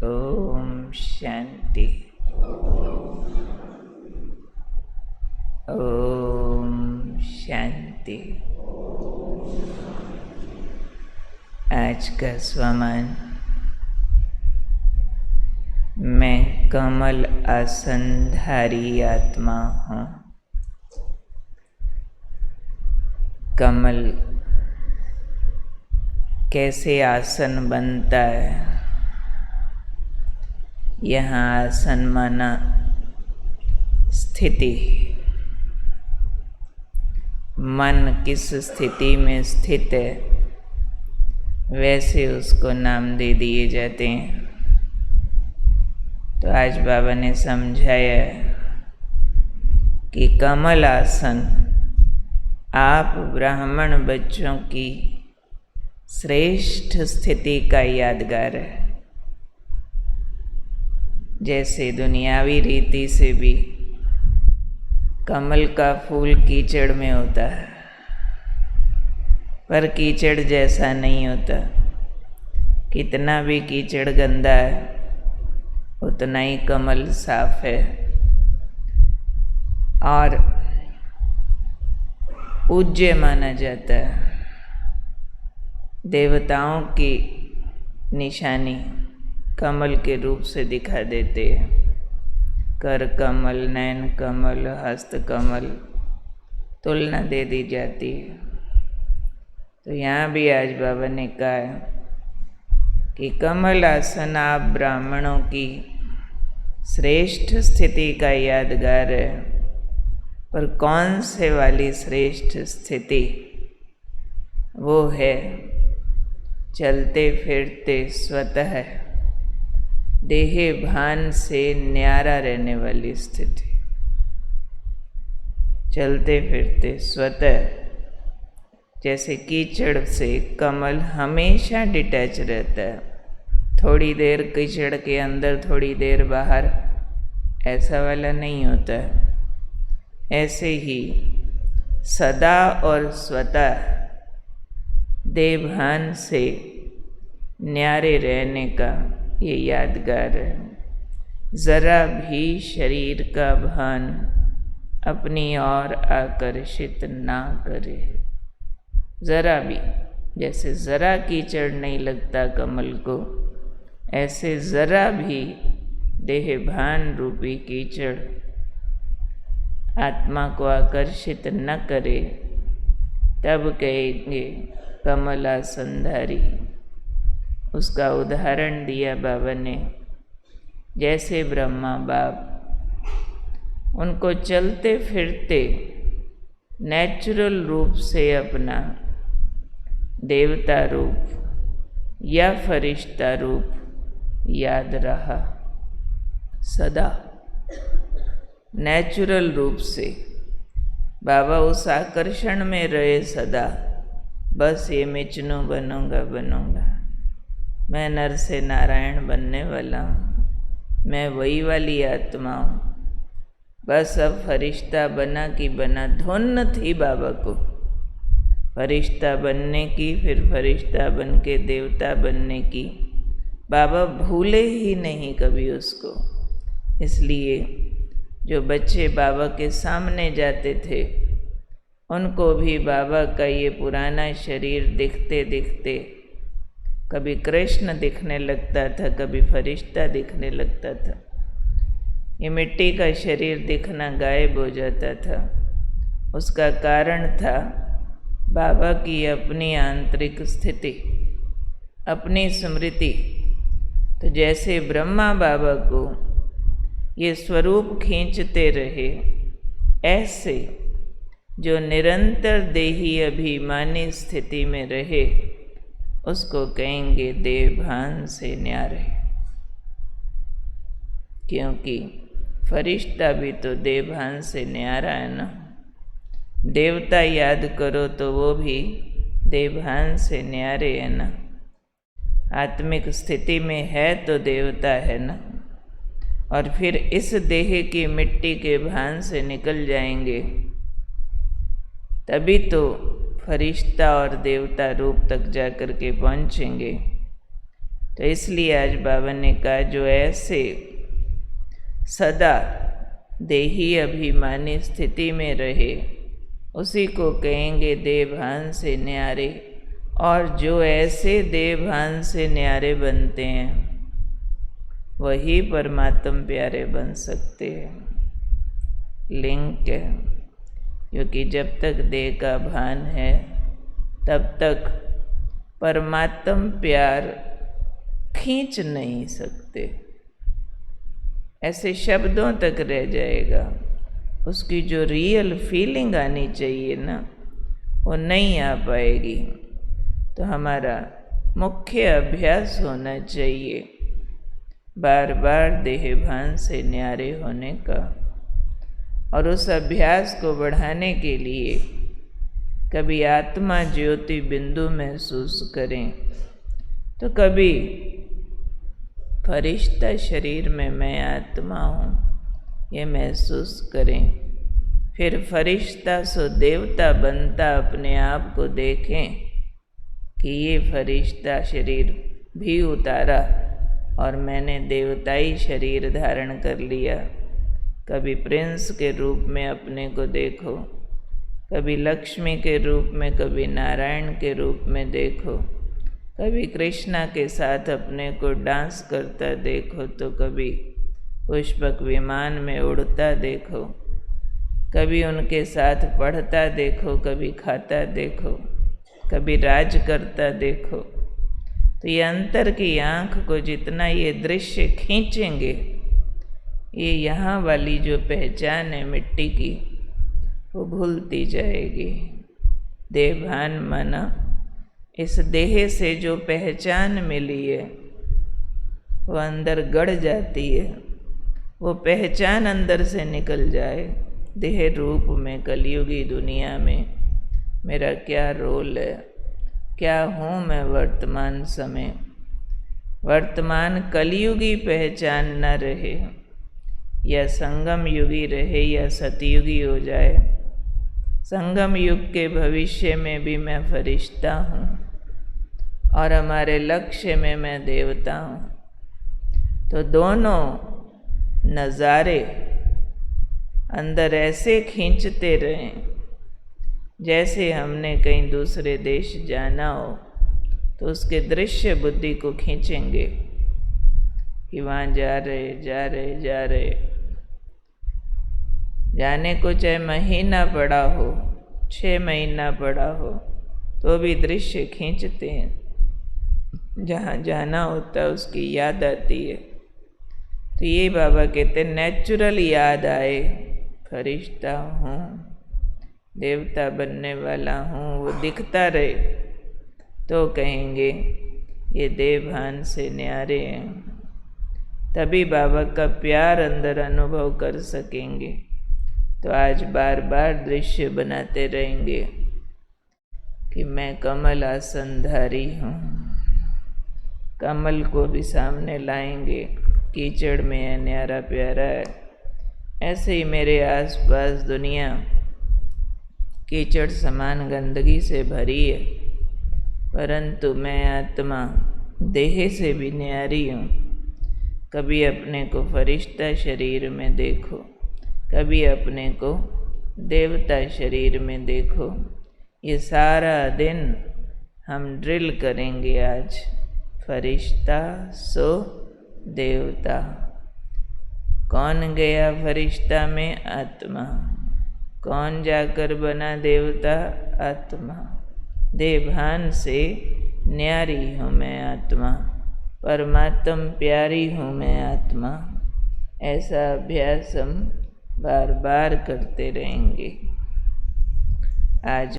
ओम शांति। ओम शांति। आज का स्वमान। मैं कमल आसनधारी आत्मा हूँ। कमल कैसे आसन बनता है? यहाँ आसन माना स्थिति। मन किस स्थिति में स्थित है वैसे उसको नाम दे दिए जाते हैं। तो आज बाबा ने समझाया कि कमल आसन आप ब्राह्मण बच्चों की श्रेष्ठ स्थिति का यादगार है। जैसे दुनियावी रीति से भी कमल का फूल कीचड़ में होता है, पर कीचड़ जैसा नहीं होता। कितना भी कीचड़ गंदा है उतना ही कमल साफ है और पूज्य माना जाता है। देवताओं की निशानी कमल के रूप से दिखा देते हैं। कर कमल, नैन कमल, हस्त कमल, तुलना दे दी जाती है। तो यहाँ भी आज बाबा ने कहा कि कमल आसन आप ब्राह्मणों की श्रेष्ठ स्थिति का यादगार है। पर कौन से वाली श्रेष्ठ स्थिति? वो है चलते फिरते स्वतः देह भान से न्यारा रहने वाली स्थिति। चलते फिरते स्वतः, जैसे कीचड़ से कमल हमेशा डिटैच रहता है। थोड़ी देर कीचड़ के अंदर, थोड़ी देर बाहर, ऐसा वाला नहीं होता है। ऐसे ही सदा और स्वतः देवभान से न्यारे रहने का ये यादगार है। जरा भी शरीर का भान अपनी ओर आकर्षित ना करे। जरा भी, जैसे जरा कीचड़ नहीं लगता कमल को, ऐसे जरा भी देह भान रूपी कीचड़ आत्मा को आकर्षित न करे, तब कहेंगे कमल आसनधारी। उसका उदाहरण दिया बाबा ने। जैसे ब्रह्मा बाप उनको चलते फिरते नेचुरल रूप से अपना देवता रूप या फरिश्ता रूप याद रहा। सदा नेचुरल रूप से बाबा उस आकर्षण में रहे सदा। बस ये मिचनू बनूंगा, मैं नर से नारायण बनने वाला हूँ, मैं वही वाली आत्मा हूँ। बस अब फरिश्ता बना कि बना, धुन थी बाबा को फरिश्ता बनने की, फिर फरिश्ता बन के देवता बनने की। बाबा भूले ही नहीं कभी उसको। इसलिए जो बच्चे बाबा के सामने जाते थे उनको भी बाबा का ये पुराना शरीर दिखते दिखते कभी कृष्ण दिखने लगता था, कभी फरिश्ता दिखने लगता था। ये मिट्टी का शरीर दिखना गायब हो जाता था। उसका कारण था बाबा की अपनी आंतरिक स्थिति, अपनी स्मृति। तो जैसे ब्रह्मा बाबा को ये स्वरूप खींचते रहे, ऐसे जो निरंतर देही अभिमानी स्थिति में रहे उसको कहेंगे देवभान से न्यारे। क्योंकि फरिश्ता भी तो देवभान से न्यारा है ना। देवता याद करो तो वो भी देवभान से न्यारे है ना। आत्मिक स्थिति में है तो देवता है ना। और फिर इस देह की मिट्टी के भान से निकल जाएंगे तभी तो फरिश्ता और देवता रूप तक जाकर के पहुँचेंगे। तो इसलिए आज बाबा ने कहा जो ऐसे सदा देही अभिमानी स्थिति में रहे उसी को कहेंगे देवभान से न्यारे। और जो ऐसे देवभान से न्यारे बनते हैं वही परमात्म प्यारे बन सकते हैं। लिंक है, क्योंकि जब तक देह का भान है तब तक परमात्म प्यार खींच नहीं सकते। ऐसे शब्दों तक रह जाएगा, उसकी जो रियल फीलिंग आनी चाहिए ना वो नहीं आ पाएगी। तो हमारा मुख्य अभ्यास होना चाहिए बार बार देहभान से न्यारे होने का। और उस अभ्यास को बढ़ाने के लिए कभी आत्मा ज्योति बिंदु महसूस करें, तो कभी फरिश्ता शरीर में मैं आत्मा हूँ ये महसूस करें। फिर फरिश्ता सो देवता बनता अपने आप को देखें कि ये फरिश्ता शरीर भी उतारा और मैंने देवताई शरीर धारण कर लिया। कभी प्रिंस के रूप में अपने को देखो, कभी लक्ष्मी के रूप में, कभी नारायण के रूप में देखो, कभी कृष्णा के साथ अपने को डांस करता देखो, तो कभी पुष्पक विमान में उड़ता देखो, कभी उनके साथ पढ़ता देखो, कभी खाता देखो, कभी राज करता देखो। तो ये अंतर की आँख को जितना ये दृश्य खींचेंगे, ये यहाँ वाली जो पहचान है मिट्टी की वो भूलती जाएगी। देवभान माना इस देह से जो पहचान मिली है वो अंदर गड़ जाती है। वो पहचान अंदर से निकल जाए। देह रूप में कलयुगी दुनिया में मेरा क्या रोल है, क्या हूँ मैं वर्तमान समय। वर्तमान कलयुगी पहचान न रहे, या संगम युगी रहे या सतयुगी हो जाए। संगम युग के भविष्य में भी मैं फरिश्ता हूँ और हमारे लक्ष्य में मैं देवता हूँ। तो दोनों नज़ारे अंदर ऐसे खींचते रहें जैसे हमने कहीं दूसरे देश जाना हो तो उसके दृश्य बुद्धि को खींचेंगे कि वहाँ जा रहे। जाने को चाहे महीना पड़ा हो, 6 महीना पड़ा हो, तो भी दृश्य खींचते हैं। जहाँ जाना होता है उसकी याद आती है। तो ये बाबा कहते नेचुरल याद आए, फरिश्ता हूँ, देवता बनने वाला हूँ, वो दिखता रहे, तो कहेंगे ये देवभान से न्यारे हैं। तभी बाबा का प्यार अंदर अनुभव कर सकेंगे। तो आज बार बार दृश्य बनाते रहेंगे कि मैं कमल आसनधारी हूँ। कमल को भी सामने लाएंगे, कीचड़ में है, न्यारा प्यारा है। ऐसे ही मेरे आसपास दुनिया कीचड़ समान गंदगी से भरी है, परंतु मैं आत्मा देह से भी न्यारी हूँ। कभी अपने को फरिश्ता शरीर में देखो, कभी अपने को देवता शरीर में देखो। ये सारा दिन हम ड्रिल करेंगे आज, फरिश्ता सो देवता। कौन गया फरिश्ता में? आत्मा। कौन जाकर बना देवता? आत्मा। देवभान से न्यारी हूँ मैं आत्मा, परमात्म प्यारी हूँ मैं आत्मा। ऐसा अभ्यास हम बार बार करते रहेंगे। आज